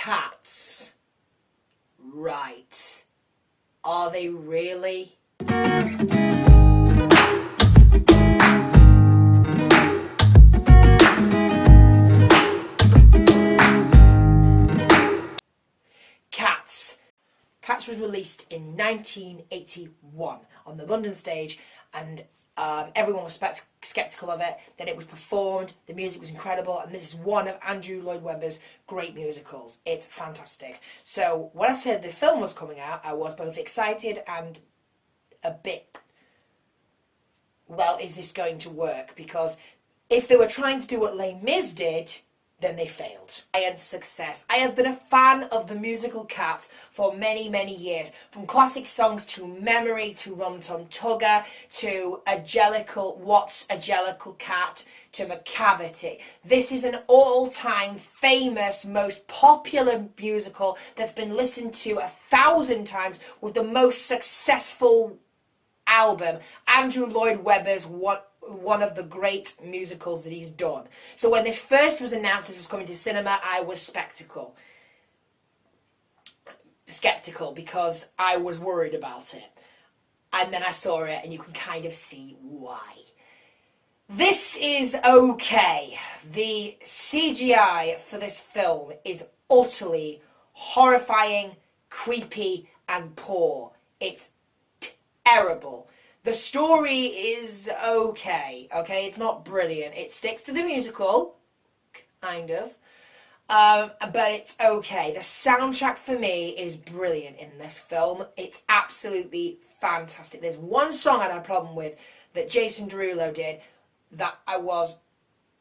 Cats. Right. Are they really? Cats. Cats was released in 1981 on the London stage, and everyone was sceptical of it. Then it was performed, the music was incredible, and this is one of Andrew Lloyd Webber's great musicals. It's fantastic. So when I said the film was coming out, I was both excited and a bit, well, is this going to work? Because if they were trying to do what Les Mis did, then they failed. Giant success. I have been a fan of the musical Cats for many, many years. From classic songs to Memory to Rum Tum Tugger to a jeliacle, What's a Jeliacle Cat to Macavity. This is an all-time famous, most popular musical that's been listened to 1,000 times with the most successful album. Andrew Lloyd Webber's one of the great musicals that he's done. So when this first was announced this was coming to cinema, I was skeptical because I was worried about it. And then I saw it, and you can kind of see why. This is okay. The CGI for this film is utterly horrifying, creepy, and poor. It's terrible. The story is okay, it's not brilliant. It sticks to the musical, kind of, but it's okay. The soundtrack for me is brilliant in this film. It's absolutely fantastic. There's one song I had a problem with that Jason Derulo did that I was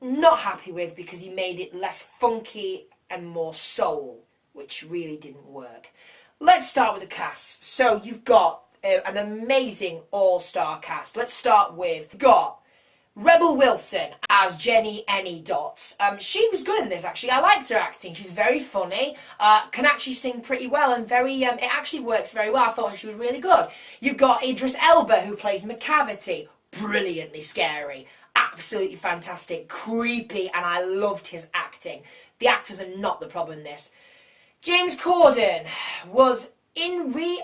not happy with because he made it less funky and more soul, which really didn't work. Let's start with the cast. So you've got an amazing all-star cast. Let's start with, got Rebel Wilson as Jenny Any Dots. She was good in this, actually. I liked her acting. She's very funny, can actually sing pretty well, and it actually works very well. I thought she was really good. You've got Idris Elba, who plays Macavity. Brilliantly scary. Absolutely fantastic. Creepy, and I loved his acting. The actors are not the problem in this. James Corden was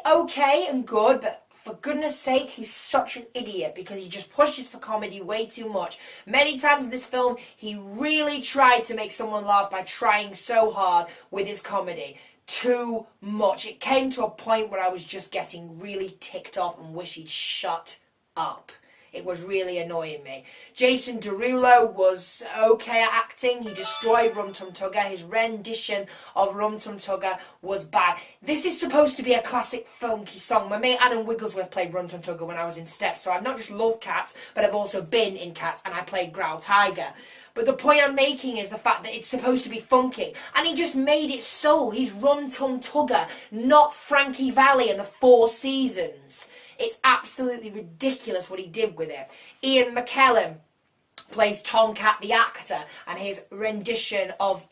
okay and good, but for goodness sake, he's such an idiot because he just pushes for comedy way too much. Many times in this film, he really tried to make someone laugh by trying so hard with his comedy. Too much. It came to a point where I was just getting really ticked off and wish he'd shut up. It was really annoying me. Jason Derulo was okay at acting. He destroyed Rum Tum Tugger. His rendition of Rum Tum Tugger was bad. This is supposed to be a classic funky song. My mate Adam Wigglesworth played Rum Tum Tugger when I was in Steps, so I've not just loved Cats, but I've also been in Cats, and I played Growl Tiger. But the point I'm making is the fact that it's supposed to be funky, and he just made it soul. He's Rum Tum Tugger, not Frankie Valli and the Four Seasons. It's absolutely ridiculous what he did with it. Ian McKellen plays Tomcat the actor, and his rendition of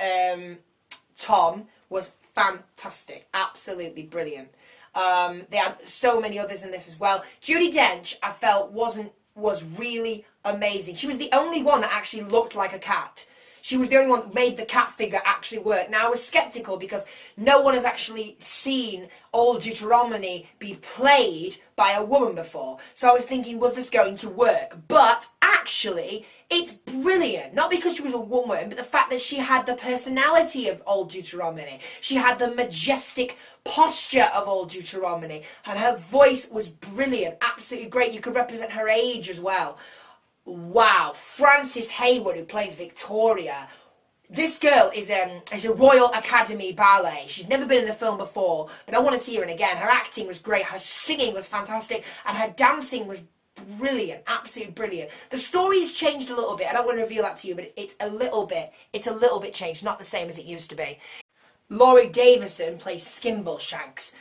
Tom was fantastic. Absolutely brilliant. They had so many others in this as well. Judi Dench, I felt, was really amazing. She was the only one that actually looked like a cat. She was the only one that made the cat figure actually work. Now, I was sceptical because no one has actually seen Old Deutormy be played by a woman before. So I was thinking, was this going to work? But actually, it's brilliant. Not because she was a woman, but the fact that she had the personality of Old Deutormy. She had the majestic posture of Old Deutormy. And her voice was brilliant. Absolutely great. You could represent her age as well. Wow, Frances Hayward, who plays Victoria. This girl is a Royal Academy ballet. She's never been in a film before, but I want to see her in again. Her acting was great, her singing was fantastic, and her dancing was brilliant, absolutely brilliant. The story's changed a little bit. I don't want to reveal that to you, but it's a little bit changed, not the same as it used to be. Laurie Davison plays Skimbleshanks.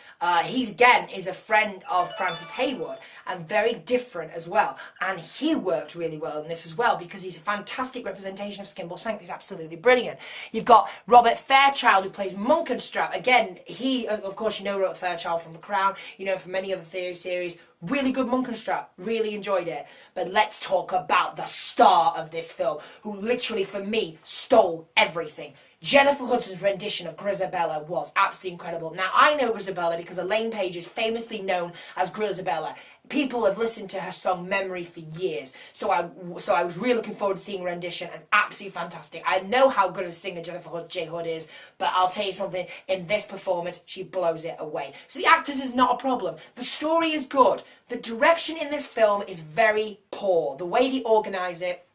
He again is a friend of Frances Hayward and very different as well. And he worked really well in this as well because he's a fantastic representation of Skimbleshanks. He's absolutely brilliant. You've got Robert Fairchild who plays Munkenstrap. Again, he, of course, you know Robert Fairchild from The Crown, you know from many other theatre series. Really good Munkenstrap. Really enjoyed it. But let's talk about the star of this film, who literally, for me, stole everything. Jennifer Hudson's rendition of Grisabella was absolutely incredible. Now, I know Grisabella because Elaine Page is famously known as Grisabella. People have listened to her song Memory for years. So I was really looking forward to seeing a rendition, and absolutely fantastic. I know how good of a singer Jennifer J. Hood is, but I'll tell you something, in this performance, she blows it away. So the actors is not a problem. The story is good. The direction in this film is very poor. The way they organise it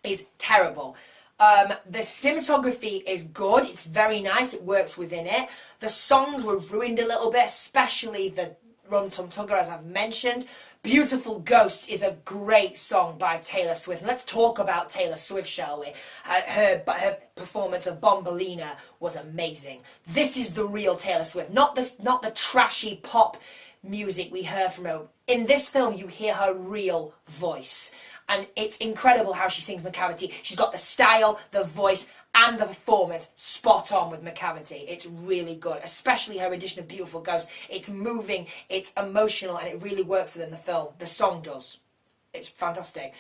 is terrible. The cinematography is good. It's very nice. It works within it. The songs were ruined a little bit, especially the Rum Tum Tugger, as I've mentioned. Beautiful Ghost is a great song by Taylor Swift. And let's talk about Taylor Swift, shall we? Her performance of Bombalina was amazing. This is the real Taylor Swift, not the trashy pop music we heard from her. In this film, you hear her real voice. And it's incredible how she sings McCavity. She's got the style, the voice, and the performance spot on with McCavity. It's really good, especially her edition of Beautiful Ghost. It's moving, it's emotional, and it really works within the film. The song does. It's fantastic.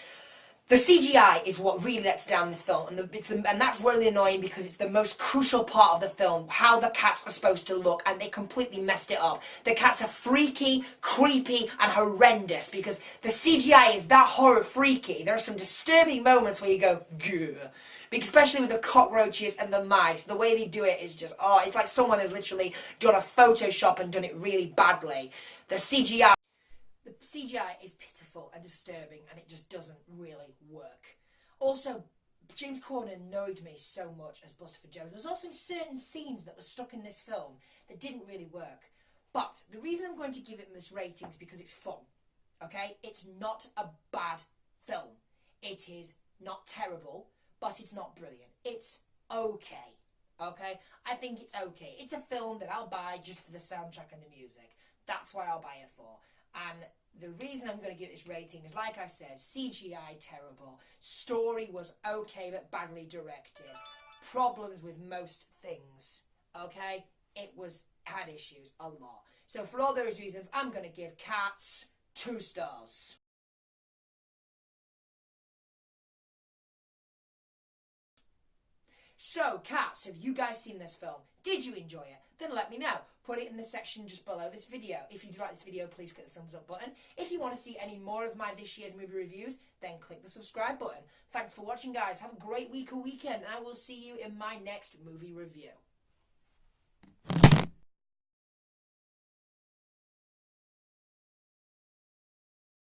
The CGI is what really lets down this film, and that's really annoying because it's the most crucial part of the film, how the cats are supposed to look, and they completely messed it up. The cats are freaky, creepy, and horrendous because the CGI is that horror freaky. There are some disturbing moments where you go, gah. Especially with the cockroaches and the mice. The way they do it is just, it's like someone has literally done a Photoshop and done it really badly. The CGI is pitiful and disturbing, and it just doesn't really work. Also, James Corden annoyed me so much as Buster Jones. There was also certain scenes that were stuck in this film that didn't really work. But the reason I'm going to give it this rating is because it's fun. Okay? It's not a bad film. It is not terrible, but it's not brilliant. It's okay. Okay? I think it's okay. It's a film that I'll buy just for the soundtrack and the music. That's why I'll buy it for. And the reason I'm going to give it this rating is, like I said, CGI terrible, story was okay but badly directed, problems with most things, okay? It had issues a lot. So for all those reasons, I'm going to give Cats 2 stars. So, Cats, have you guys seen this film? Did you enjoy it? Then let me know. Put it in the section just below this video. If you do like this video, please click the thumbs up button. If you want to see any more of my this year's movie reviews, then click the subscribe button. Thanks for watching, guys. Have a great week or weekend, and I will see you in my next movie review.